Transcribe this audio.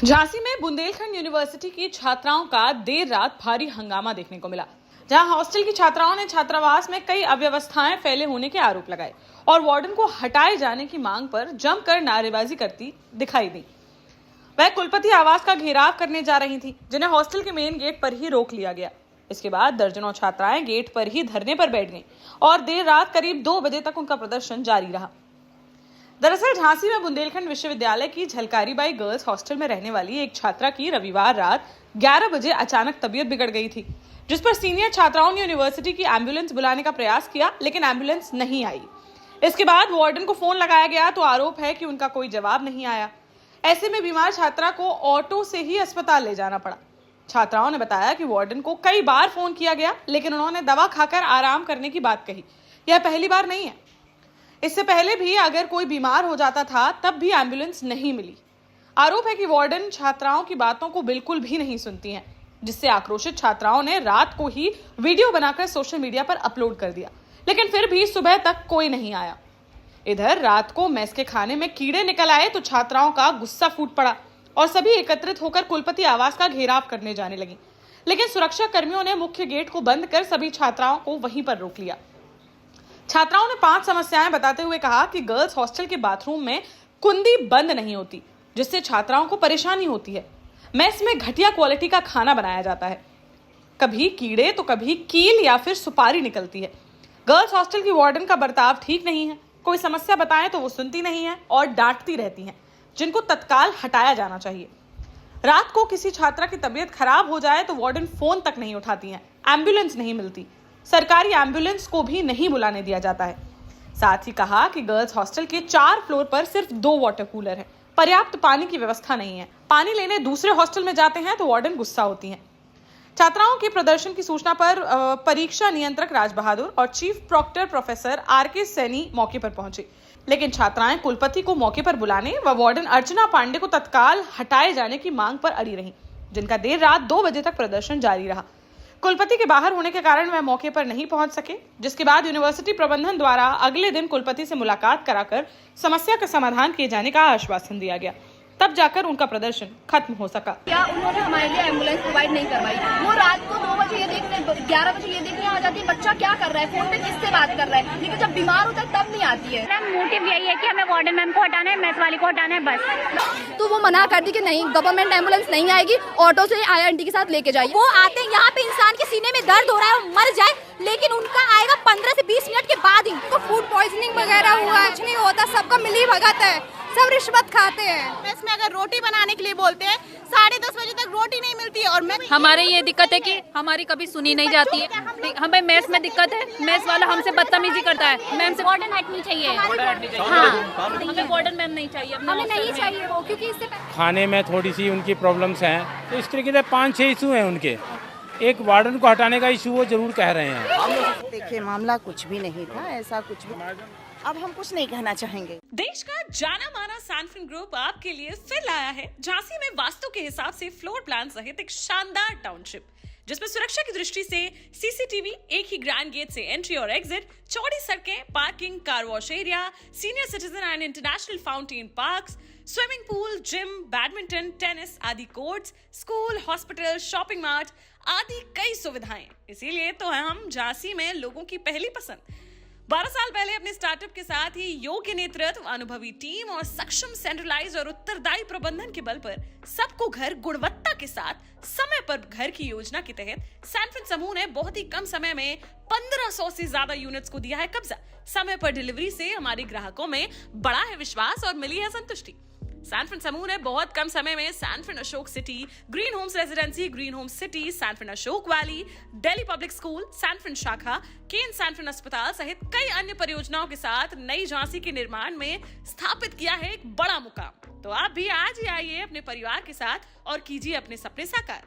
झांसी में बुंदेलखंड यूनिवर्सिटी की छात्राओं का देर रात भारी हंगामा देखने को मिला, जहां हॉस्टल की छात्राओं ने छात्रावास में कई अव्यवस्थाएं फैले होने के आरोप लगाए और वार्डन को हटाए जाने की मांग पर जमकर नारेबाजी करती दिखाई दी। वह कुलपति आवास का घेराव करने जा रही थी, जिन्हें हॉस्टल के मेन गेट पर ही रोक लिया गया। इसके बाद दर्जनों छात्राएं गेट पर ही धरने पर बैठ गईं और देर रात करीब 2 बजे तक उनका प्रदर्शन जारी रहा। दरअसल झांसी में बुंदेलखंड विश्वविद्यालय की झलकारीबाई गर्ल्स हॉस्टल में रहने वाली एक छात्रा की रविवार रात 11 बजे अचानक तबीयत बिगड़ गई थी, जिस पर सीनियर छात्राओं ने यूनिवर्सिटी की एम्बुलेंस बुलाने का प्रयास किया, लेकिन एम्बुलेंस नहीं आई। इसके बाद वार्डन को फोन लगाया गया तो आरोप है कि उनका कोई जवाब नहीं आया। ऐसे में बीमार छात्रा को ऑटो से ही अस्पताल ले जाना पड़ा। छात्राओं ने बताया कि वार्डन को कई बार फोन किया गया, लेकिन उन्होंने दवा खाकर आराम करने की बात कही। यह पहली बार नहीं है, इससे पहले भी अगर कोई बीमार हो जाता था तब भी एम्बुलेंस नहीं मिली। आरोप है कि वार्डन छात्राओं की बातों को बिल्कुल भी नहीं सुनती हैं, जिससे आक्रोशित छात्राओं ने रात को ही वीडियो बनाकर सोशल मीडिया पर अपलोड कर दिया, लेकिन फिर भी सुबह तक कोई नहीं आया। इधर रात को मेस के खाने में कीड़े निकल आए तो छात्राओं का गुस्सा फूट पड़ा और सभी एकत्रित होकर कुलपति आवास का घेराव करने जाने लगी, लेकिन सुरक्षा कर्मियों ने मुख्य गेट को बंद कर सभी छात्राओं को वहीं पर रोक लिया। छात्राओं ने 5 समस्याएं बताते हुए कहा कि गर्ल्स हॉस्टल के बाथरूम में कुंडी बंद नहीं होती, जिससे छात्राओं को परेशानी होती है। मेस में घटिया क्वालिटी का खाना बनाया जाता है, कभी कीड़े तो कभी कील या फिर सुपारी निकलती है। गर्ल्स हॉस्टल की वार्डन का बर्ताव ठीक नहीं है, कोई समस्या बताएं तो वो सुनती नहीं है और डांटती रहती हैं, जिनको तत्काल हटाया जाना चाहिए। रात को किसी छात्रा की तबीयत खराब हो जाए तो वार्डन फोन तक नहीं उठाती हैं, एम्बुलेंस नहीं मिलती, सरकारी एम्बुलेंस को भी नहीं बुलाने दिया जाता है। साथ ही कहा कि गर्ल्स हॉस्टल के 4 फ्लोर पर सिर्फ 2 वाटर कूलर है, पर्याप्त पानी की व्यवस्था नहीं है। पानी लेने दूसरे हॉस्टल में जाते हैं तो वार्डन गुस्सा होती हैं। छात्राओं के प्रदर्शन की सूचना पर परीक्षा नियंत्रक राज बहादुर और chief proctor professor R K. Saini मौके पर पहुंचे, लेकिन छात्राएं कुलपति को मौके पर बुलाने व वार्डन अर्चना पांडे को तत्काल हटाए जाने की मांग पर अड़ी रहीं, जिनका देर रात 2 बजे तक प्रदर्शन जारी रहा। कुलपति के बाहर होने के कारण वह मौके पर नहीं पहुंच सके, जिसके बाद यूनिवर्सिटी प्रबंधन द्वारा अगले दिन कुलपति से मुलाकात कराकर समस्या का समाधान किए जाने का आश्वासन दिया गया, तब जाकर उनका प्रदर्शन खत्म हो सका। क्या उन्होंने हमारे लिए एम्बुलेंस प्रोवाइड नहीं करवाई? वो रात को 2 बजे ये देखने 11 बजे ये देखने आ जाती है बच्चा क्या कर रहा है, फोन पे किससे बात कर रहा है, लेकिन जब बीमार होता है तब नहीं आती है। मैम मोटिव यही है कि हमें वार्डन मैम को हटाना है, मेस वाली को हटाना है, बस। तो वो मना कर दी कि नहीं, गवर्नमेंट एम्बुलेंस नहीं आएगी, ऑटो से आया आंटी के साथ लेके जाइए। वो आते हैं यहाँ पे, इंसान के सीने में दर्द हो रहा है और मर जाए, लेकिन उनका आएगा 15 से 20 मिनट के बाद ही। तो फूड पॉइजनिंग वगैरह हुआ, कुछ नहीं होता, सबका मिली भगत है, सब रिश्वत खाते हैं। मेस में अगर रोटी बनाने के लिए बोलते हैं 10:30 बजे तक रोटी नहीं मिलती है। और हमारे ये दिक्कत है कि हमारी कभी सुनी नहीं जाती है। हमें मेस में दिक्कत है, मेस वाला हमसे बदतमीजी करता है। मैम से वार्डन हटनी चाहिए। हाँ, हमें वार्डन मैम नहीं चाहिए, हमें नहीं चाहिए वो, क्योंकि इससे खाने में थोड़ी सी उनकी प्रॉब्लम्स हैं, तो इस तरीके से 5-6 इशू हैं उनके। एक वार्डन को हटाने का इशू वो जरूर कह रहे हैं। देखिए मामला कुछ भी नहीं था, ऐसा कुछ भी। अब हम कुछ नहीं कहना चाहेंगे। देश का जाना माना सैनफिन ग्रुप आपके लिए फिर लाया है झांसी में वास्तु के हिसाब से फ्लोर प्लान सहित एक शानदार टाउनशिप, जिसमें सुरक्षा की दृष्टि से सीसीटीवी, एक ही ग्रैंड गेट से एंट्री और एग्जिट, चौड़ी सड़कें, parking, car wash area, senior citizen and international fountain parks, swimming pool, gym, badminton, tennis आदि courts, school, hospital, shopping mart आदि कई सुविधाएं। इसीलिए तो हम झांसी में लोगों की पहली पसंद। 12 साल पहले अपने स्टार्टअप के साथ ही योग्य नेतृत्व, अनुभवी टीम और सक्षम सेंट्रलाइज और उत्तरदायी प्रबंधन के बल पर सबको घर गुणवत्ता के साथ समय पर घर की योजना के तहत सैनफिन समूह ने बहुत ही कम समय में 1500 से ज्यादा यूनिट्स को दिया है कब्जा। समय पर डिलीवरी से हमारे ग्राहकों में बड़ा है विश्वास और मिली है संतुष्टि। सैनफिन समूह ने बहुत कम समय में Sanfin Ashok city, green homes residency, green homes city, Sanfin Ashok valley, Delhi public school, Sanfin शाखा, केन सैनफिन अस्पताल सहित कई अन्य परियोजनाओं के साथ नई झांसी के निर्माण में स्थापित किया है एक बड़ा मुकाम। तो आप भी आज ही आइए अपने परिवार के साथ और कीजिए अपने सपने साकार।